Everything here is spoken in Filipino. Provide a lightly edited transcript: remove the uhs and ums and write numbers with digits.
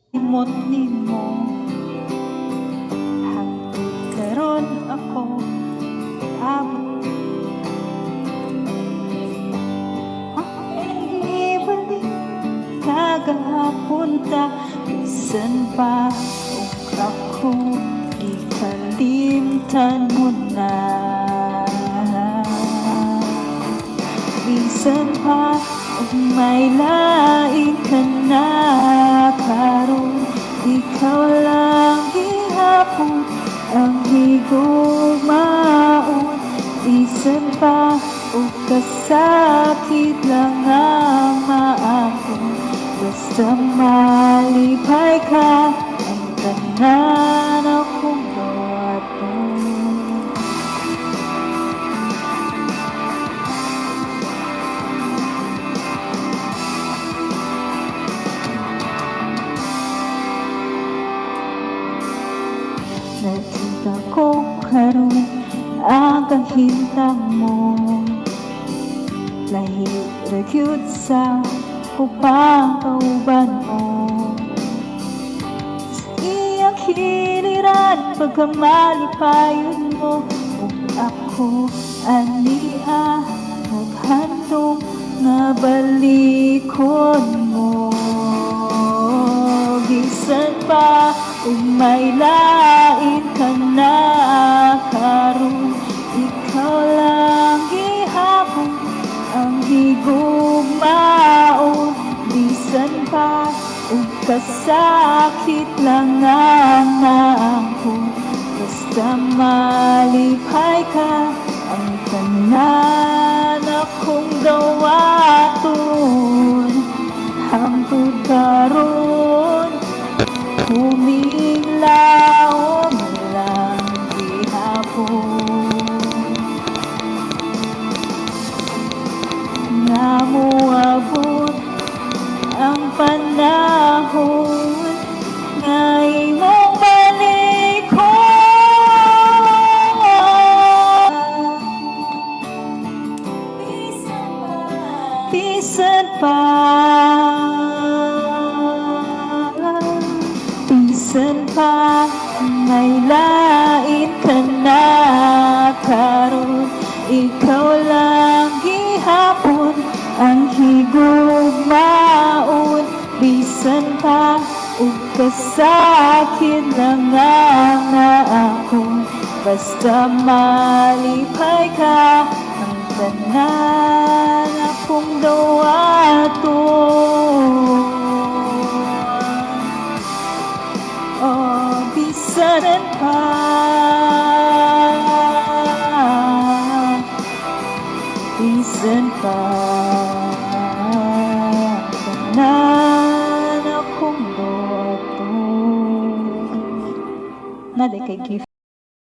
Imot nimo hangtod karon ako abot ibalik kagahapon ta bisan pa ug ako ikalimtan mo na bisan pa ug may lain ka na karon ikaw lang gihapon ang higugmaon bisan pa ug kasakit lang ang maakon basta malipay ka ang tanan akong gawaton. Nagsinta ko karon ang kahintang mo lahi ra gyud sa upang kauban mo sa iyang hiliran pagkamalipayon mo ug ako ania naghandom na balikon mo bisan pa ug may lain ka na karon ikaw lang gihapon ang higugmaon bisan pa ug kasakit lang ang naangkon basta malipay ka ang tanan akong gawaton hangtod karon huminglaw man lang gihapon nga moabot ang panahon nga imong balikon bisan pa may lain ka na karon ikaw lang gihapon ang higugmaon bisan pa ug kasakit lang ang naakon basta malipay ka ang tanan akong gawaton. Bisan pa tanan akong gawaton. Naday kay gift.